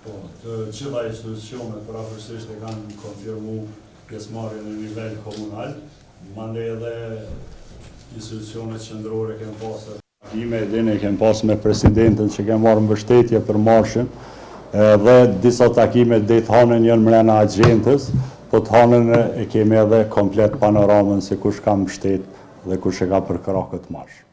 Po, të gjitha institucionet përafërsisht e kanë konfirmu pjesëmarrjen në nivel komunal, mandej edhe institucionet qendrore kanë pasur takime, ne kemi pasur me presidentën që kemë marrë mbështetje për marshin, dhe disa takime deri të hanën janë mrena agjentës, po të hanën e kemi edhe komplet panoramën se kush ka mbështet dhe kush e ka përkrahur këtë marsh.